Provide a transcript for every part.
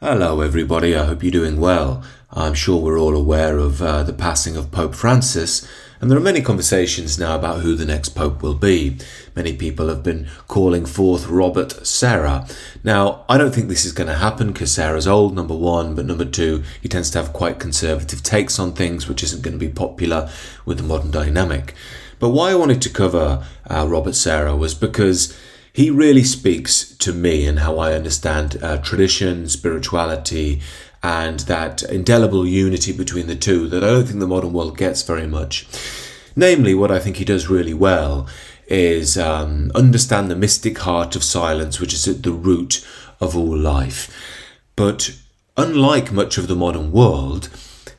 Hello everybody, I hope you're doing well. I'm sure we're all aware of the passing of Pope Francis, and there are many conversations now about who the next Pope will be. Many people have been calling forth Robert Sarah. Now, I don't think this is going to happen because Sarah's old, number one, but number two, he tends to have quite conservative takes on things, which isn't going to be popular with the modern dynamic. But why I wanted to cover Robert Sarah was because he really speaks to me and how I understand tradition, spirituality, and that indelible unity between the two that I don't think the modern world gets very much. Namely, what I think he does really well is understand the mystic heart of silence, which is at the root of all life. But unlike much of the modern world,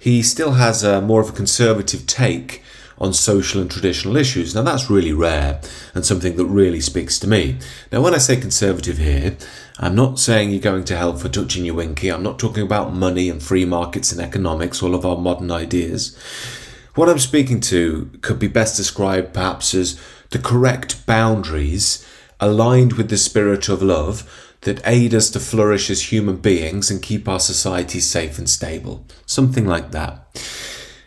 he still has more of a conservative take on social and traditional issues. Now that's really rare and something that really speaks to me. Now when I say conservative here, I'm not saying you're going to hell for touching your winky. I'm not talking about money and free markets and economics, all of our modern ideas. What I'm speaking to could be best described perhaps as the correct boundaries aligned with the spirit of love that aid us to flourish as human beings and keep our society safe and stable. Something like that.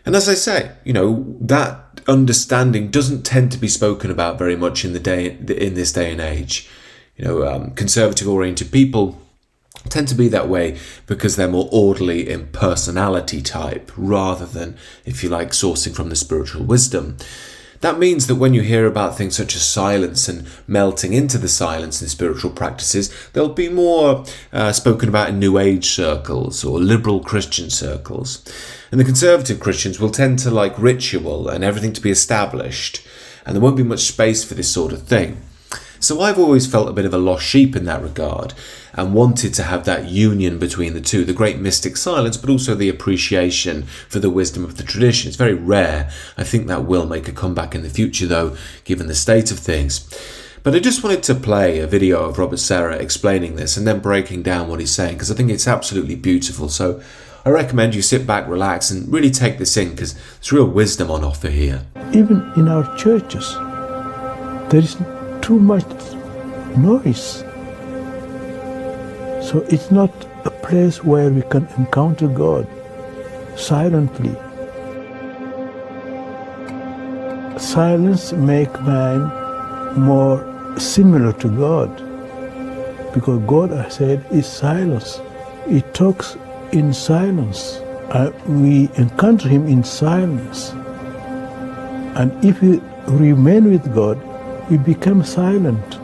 And as I say, that understanding doesn't tend to be spoken about very much in this day and age. Conservative-oriented people tend to be that way because they're more orderly in personality type rather than, if you like, sourcing from the spiritual wisdom. That means that when you hear about things such as silence and melting into the silence in spiritual practices, they'll be more spoken about in New Age circles or liberal Christian circles. And the conservative Christians will tend to like ritual and everything to be established, and there won't be much space for this sort of thing. So I've always felt a bit of a lost sheep in that regard and wanted to have that union between the two, the great mystic silence, but also the appreciation for the wisdom of the tradition. It's very rare. I think that will make a comeback in the future, though, given the state of things. But I just wanted to play a video of Robert Sarah explaining this and then breaking down what he's saying, because I think it's absolutely beautiful. So I recommend you sit back, relax, and really take this in, because there's real wisdom on offer here. Even in our churches, there is too much noise. So it's not a place where we can encounter God silently. Silence makes man more similar to God, because God, I said, is silence. He talks in silence. We encounter him in silence. And if we remain with God, we become silent.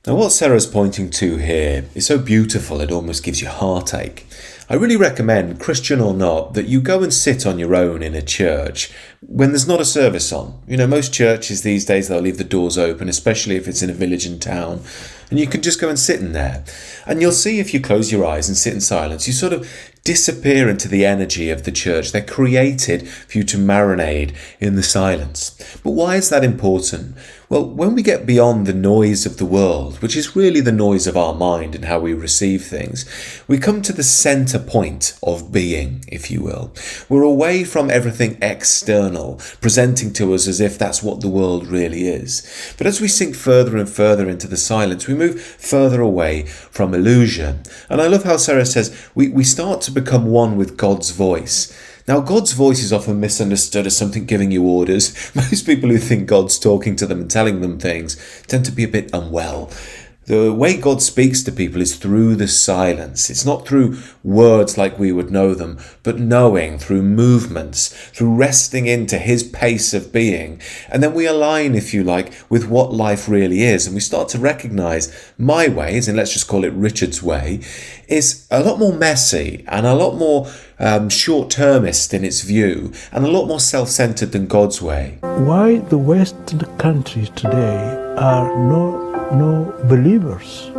Now what Sarah's pointing to here is so beautiful it almost gives you heartache. I really recommend, Christian or not, that you go and sit on your own in a church when there's not a service on. Most churches these days, they'll leave the doors open, especially if it's in a village and town, and you can just go and sit in there. And you'll see if you close your eyes and sit in silence, you sort of disappear into the energy of the church. They're created for you to marinate in the silence. But why is that important? Well, when we get beyond the noise of the world, which is really the noise of our mind and how we receive things, we come to the center point of being, if you will. We're away from everything external, presenting to us as if that's what the world really is. But as we sink further and further into the silence, we move further away from illusion. And I love how Sarah says we start to become one with God's voice. Now, God's voice is often misunderstood as something giving you orders. Most people who think God's talking to them and telling them things tend to be a bit unwell. The way God speaks to people is through the silence. It's not through words like we would know them, but knowing, through movements, through resting into his pace of being. And then we align, if you like, with what life really is. And we start to recognize my ways, and let's just call it Richard's way, is a lot more messy and a lot more short-termist in its view, and a lot more self-centered than God's way. Why the Western countries today are no believers,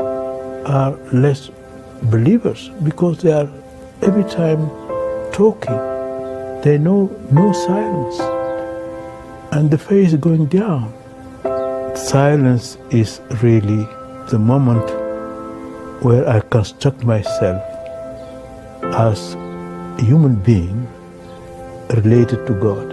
are less believers, because they are every time talking. They know no silence, and the faith is going down. Silence is really the moment where I construct myself as a human being related to God.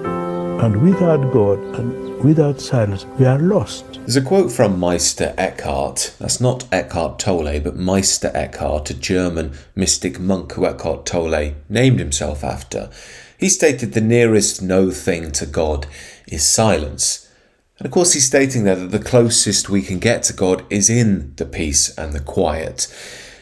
And without God and without silence, we are lost. There's a quote from Meister Eckhart. That's not Eckhart Tolle, but Meister Eckhart, a German mystic monk who Eckhart Tolle named himself after. He stated the nearest no thing to God is silence. And of course he's stating there that the closest we can get to God is in the peace and the quiet.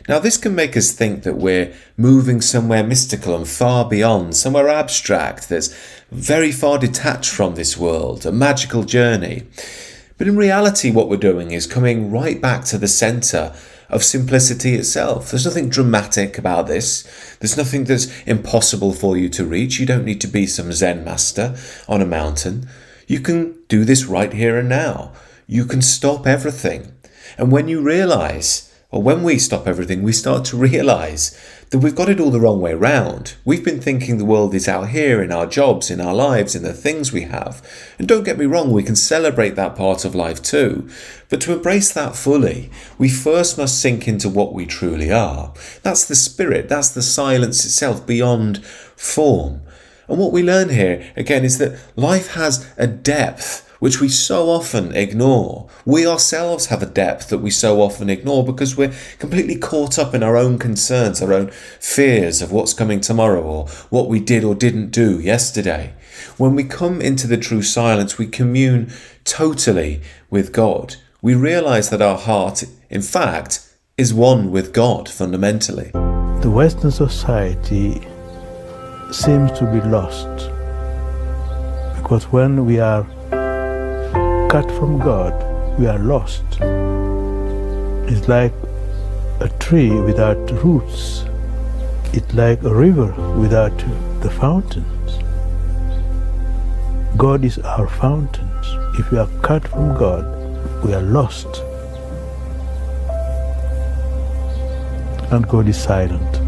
Now this can make us think that we're moving somewhere mystical and far beyond, somewhere abstract that's very far detached from this world, a magical journey. But in reality what we're doing is coming right back to the centre of simplicity itself. There's nothing dramatic about this. There's nothing that's impossible for you to reach. You don't need to be some Zen master on a mountain. You can do this right here and now. You can stop everything. And when you realise, or when we stop everything, we start to realise that we've got it all the wrong way round. We've been thinking the world is out here in our jobs, in our lives, in the things we have. And don't get me wrong, we can celebrate that part of life too. But to embrace that fully, we first must sink into what we truly are. That's the spirit, that's the silence itself beyond form. And what we learn here, again, is that life has a depth which we so often ignore. We ourselves have a depth that we so often ignore because we're completely caught up in our own concerns, our own fears of what's coming tomorrow or what we did or didn't do yesterday. When we come into the true silence, we commune totally with God. We realise that our heart, in fact, is one with God fundamentally. The Western society seems to be lost because when we are cut from God, we are lost. It's like a tree without roots. It's like a river without the fountains. God is our fountains. If we are cut from God, we are lost. And God is silent.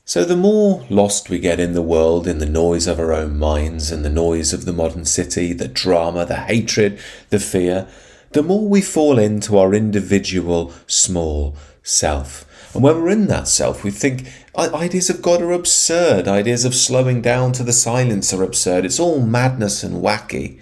So the more lost we get in the world, in the noise of our own minds and the noise of the modern city, the drama, the hatred, the fear, the more we fall into our individual small self. And when we're in that self, we think ideas of God are absurd. Ideas of slowing down to the silence are absurd. It's all madness and wacky.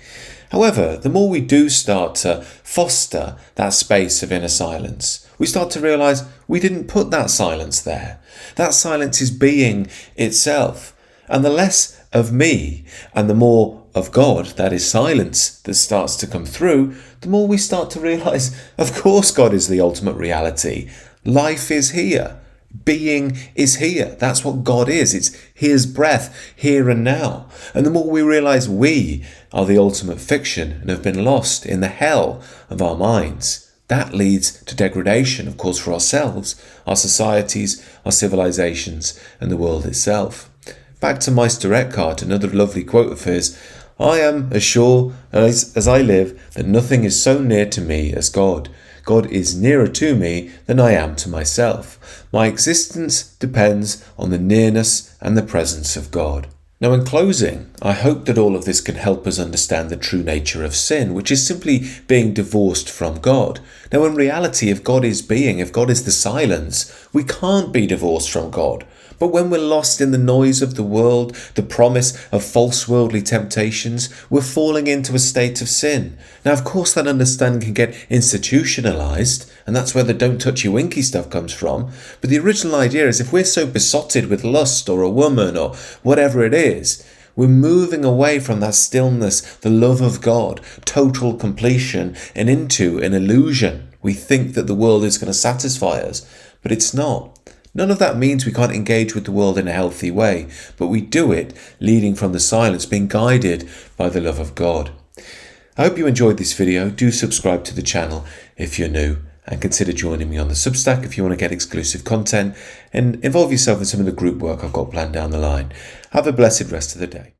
However, the more we do start to foster that space of inner silence, we start to realise we didn't put that silence there. That silence is being itself. And the less of me and the more of God, that is silence, that starts to come through, the more we start to realise, of course God is the ultimate reality. Life is here. Being is here. That's what God is. It's His breath, here and now. And the more we realise we are the ultimate fiction and have been lost in the hell of our minds, that leads to degradation, of course, for ourselves, our societies, our civilizations, and the world itself. Back to Meister Eckhart, another lovely quote of his: I am as sure as I live that nothing is so near to me as God. God is nearer to me than I am to myself. My existence depends on the nearness and the presence of God. Now, in closing, I hope that all of this can help us understand the true nature of sin, which is simply being divorced from God. Now, in reality, if God is being, if God is the silence, we can't be divorced from God. But when we're lost in the noise of the world, the promise of false worldly temptations, we're falling into a state of sin. Now, of course, that understanding can get institutionalized, and that's where the don't touch your winky stuff comes from. But the original idea is if we're so besotted with lust or a woman or whatever it is, we're moving away from that stillness, the love of God, total completion, and into an illusion. We think that the world is going to satisfy us, but it's not. None of that means we can't engage with the world in a healthy way, but we do it leading from the silence, being guided by the love of God. I hope you enjoyed this video. Do subscribe to the channel if you're new, and consider joining me on the Substack if you want to get exclusive content and involve yourself in some of the group work I've got planned down the line. Have a blessed rest of the day.